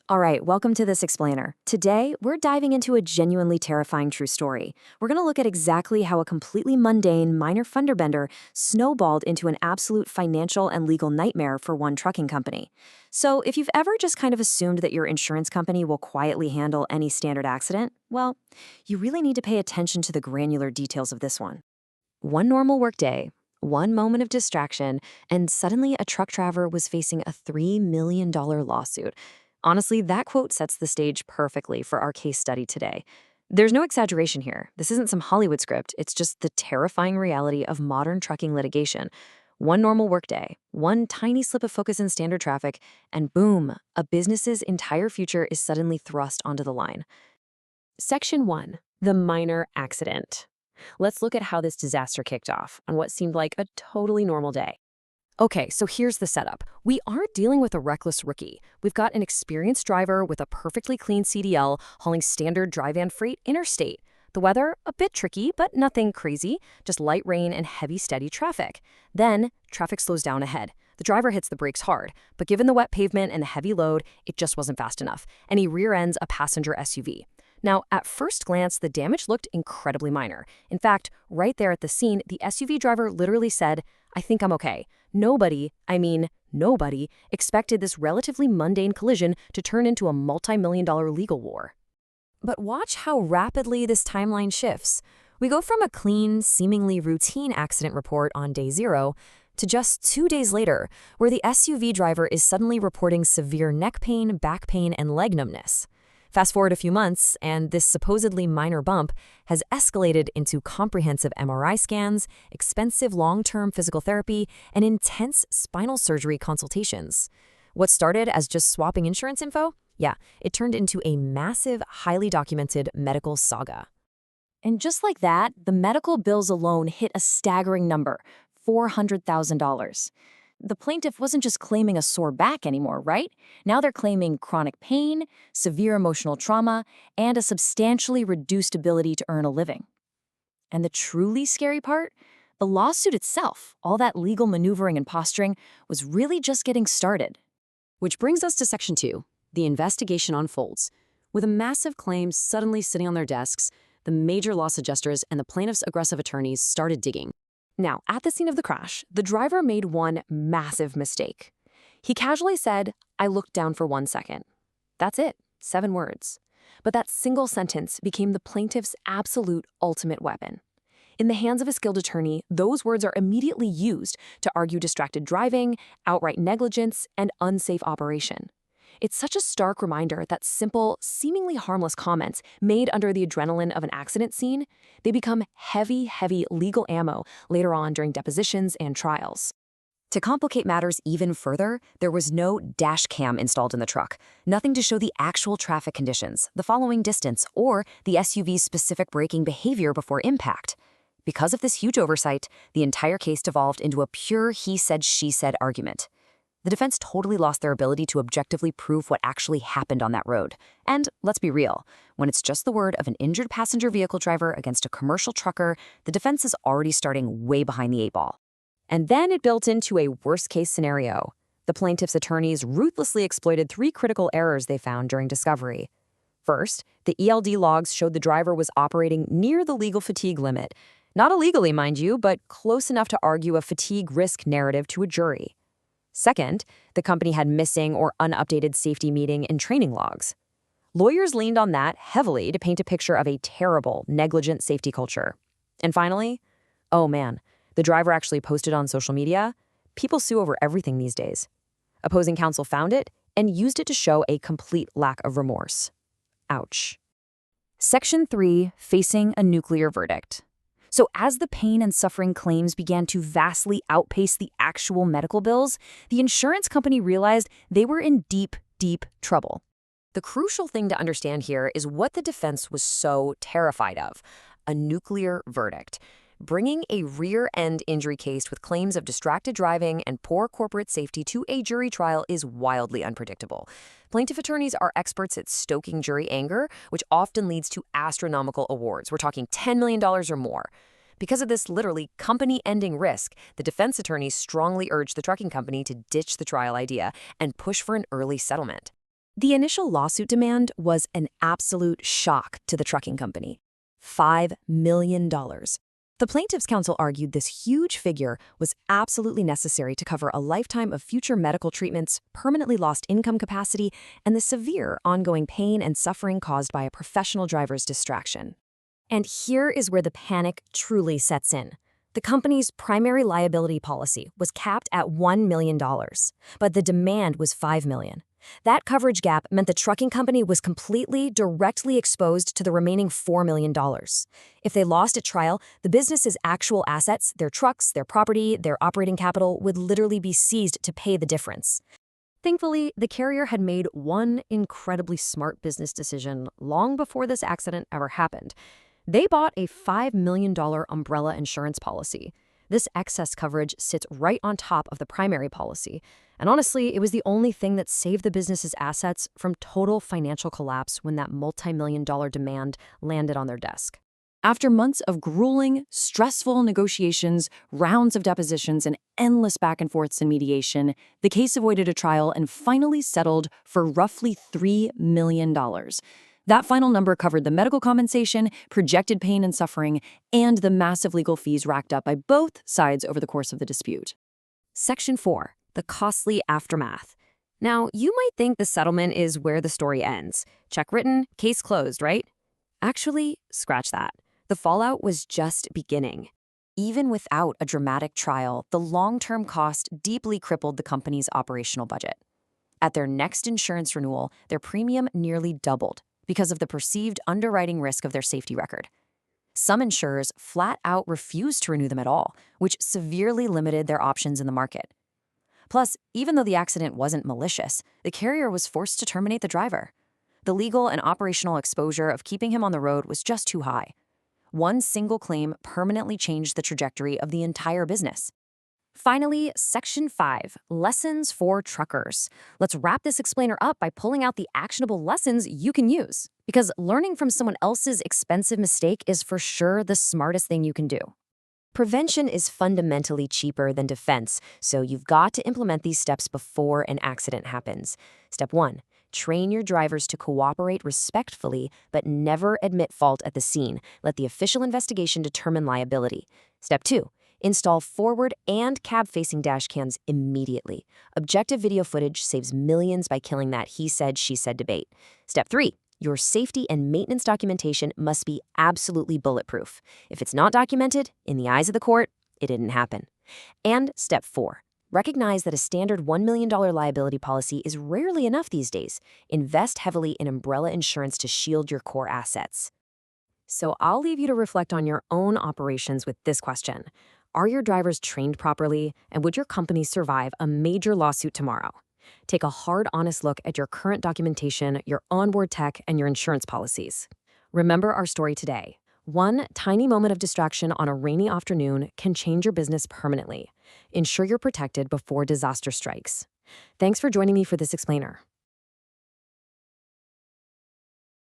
All right, welcome to This Explainer. Today, we're diving into a genuinely terrifying true story. We're going to look at exactly how a completely mundane minor fender bender snowballed into an absolute financial and legal nightmare for one trucking company. So, if you've ever just kind of assumed that your insurance company will quietly handle any standard accident, well, you really need to pay attention to the granular details of this one. One normal workday, one moment of distraction, and suddenly a truck driver was facing a $3 million lawsuit. Honestly, that quote sets the stage perfectly for our case study today. There's no exaggeration here. This isn't some Hollywood script. It's just the terrifying reality of modern trucking litigation. One normal workday, one tiny slip of focus in standard traffic, and boom, a business's entire future is suddenly thrust onto the line. Section 1. The minor accident. Let's look at how this disaster kicked off on what seemed like a totally normal day. Okay, so here's the setup. We aren't dealing with a reckless rookie. We've got an experienced driver with a perfectly clean CDL hauling standard dry van freight interstate. The weather, a bit tricky, but nothing crazy, just light rain and heavy, steady traffic. Then, traffic slows down ahead. The driver hits the brakes hard, but given the wet pavement and the heavy load, it just wasn't fast enough, and he rear-ends a passenger SUV. Now, at first glance, the damage looked incredibly minor. In fact, right there at the scene, the SUV driver literally said, "I think I'm okay." Nobody expected this relatively mundane collision to turn into a multi-million-dollar legal war. But watch how rapidly this timeline shifts. We go from a clean, seemingly routine accident report on day 0 to just 2 days later, where the SUV driver is suddenly reporting severe neck pain, back pain, and leg numbness. Fast forward a few months, and this supposedly minor bump has escalated into comprehensive MRI scans, expensive long-term physical therapy, and intense spinal surgery consultations. What started as just swapping insurance info? Yeah, it turned into a massive, highly documented medical saga. And just like that, the medical bills alone hit a staggering number, $400,000. The plaintiff wasn't just claiming a sore back anymore, right? Now they're claiming chronic pain, severe emotional trauma, and a substantially reduced ability to earn a living. And the truly scary part? The lawsuit itself, all that legal maneuvering and posturing, was really just getting started. Which brings us to Section 2. The investigation unfolds. With a massive claim suddenly sitting on their desks, the major loss adjusters and the plaintiff's aggressive attorneys started digging. Now, at the scene of the crash, the driver made one massive mistake. He casually said, "I looked down for 1 second." That's it, 7 words. But that single sentence became the plaintiff's absolute ultimate weapon. In the hands of a skilled attorney, those words are immediately used to argue distracted driving, outright negligence, and unsafe operation. It's such a stark reminder that simple, seemingly harmless comments made under the adrenaline of an accident scene, they become heavy legal ammo later on during depositions and trials. To complicate matters even further, there was no dash cam installed in the truck, nothing to show the actual traffic conditions, the following distance, or the SUV's specific braking behavior before impact. Because of this huge oversight, the entire case devolved into a pure he-said-she-said argument. The defense totally lost their ability to objectively prove what actually happened on that road. And let's be real, when it's just the word of an injured passenger vehicle driver against a commercial trucker, the defense is already starting way behind the 8 ball. And then it built into a worst-case scenario. The plaintiff's attorneys ruthlessly exploited 3 critical errors they found during discovery. First, the ELD logs showed the driver was operating near the legal fatigue limit. Not illegally, mind you, but close enough to argue a fatigue risk narrative to a jury. Second, the company had missing or unupdated safety meeting and training logs. Lawyers leaned on that heavily to paint a picture of a terrible, negligent safety culture. And finally, oh man, the driver actually posted on social media. People sue over everything these days. Opposing counsel found it and used it to show a complete lack of remorse. Ouch. Section 3, facing a nuclear verdict. So as the pain and suffering claims began to vastly outpace the actual medical bills, the insurance company realized they were in deep trouble. The crucial thing to understand here is what the defense was so terrified of: a nuclear verdict. Bringing a rear-end injury case with claims of distracted driving and poor corporate safety to a jury trial is wildly unpredictable. Plaintiff attorneys are experts at stoking jury anger, which often leads to astronomical awards. We're talking $10 million or more. Because of this literally company-ending risk, the defense attorneys strongly urged the trucking company to ditch the trial idea and push for an early settlement. The initial lawsuit demand was an absolute shock to the trucking company. $5 million. The plaintiff's counsel argued this huge figure was absolutely necessary to cover a lifetime of future medical treatments, permanently lost income capacity, and the severe ongoing pain and suffering caused by a professional driver's distraction. And here is where the panic truly sets in. The company's primary liability policy was capped at $1 million, but the demand was $5 million. That coverage gap meant the trucking company was completely, directly exposed to the remaining $4 million. If they lost at trial, the business's actual assets, their trucks, their property, their operating capital, would literally be seized to pay the difference. Thankfully, the carrier had made one incredibly smart business decision long before this accident ever happened. They bought a $5 million umbrella insurance policy. This excess coverage sits right on top of the primary policy. And honestly, it was the only thing that saved the business's assets from total financial collapse when that multi-million-dollar demand landed on their desk. After months of grueling, stressful negotiations, rounds of depositions, and endless back and forths in mediation, the case avoided a trial and finally settled for roughly $3 million. That final number covered the medical compensation, projected pain and suffering, and the massive legal fees racked up by both sides over the course of the dispute. Section 4. The costly aftermath. Now, you might think the settlement is where the story ends. Check written, case closed, right? Actually, scratch that. The fallout was just beginning. Even without a dramatic trial, the long-term cost deeply crippled the company's operational budget. At their next insurance renewal, their premium nearly doubled because of the perceived underwriting risk of their safety record. Some insurers flat out refused to renew them at all, which severely limited their options in the market. Plus, even though the accident wasn't malicious, the carrier was forced to terminate the driver. The legal and operational exposure of keeping him on the road was just too high. One single claim permanently changed the trajectory of the entire business. Finally, Section 5, Lessons for Truckers. Let's wrap this explainer up by pulling out the actionable lessons you can use. Because learning from someone else's expensive mistake is for sure the smartest thing you can do. Prevention is fundamentally cheaper than defense, so you've got to implement these steps before an accident happens. Step 1. Train your drivers to cooperate respectfully, but never admit fault at the scene. Let the official investigation determine liability. Step 2. Install forward and cab-facing dash cams immediately. Objective video footage saves millions by killing that he said, she said debate. Step 3. Your safety and maintenance documentation must be absolutely bulletproof. If it's not documented, in the eyes of the court, it didn't happen. And Step 4. Recognize that a standard $1 million liability policy is rarely enough these days. Invest heavily in umbrella insurance to shield your core assets. So I'll leave you to reflect on your own operations with this question. Are your drivers trained properly, and would your company survive a major lawsuit tomorrow? Take a hard, honest look at your current documentation, your onboard tech, and your insurance policies. Remember our story today. One tiny moment of distraction on a rainy afternoon can change your business permanently. Ensure you're protected before disaster strikes. Thanks for joining me for this explainer.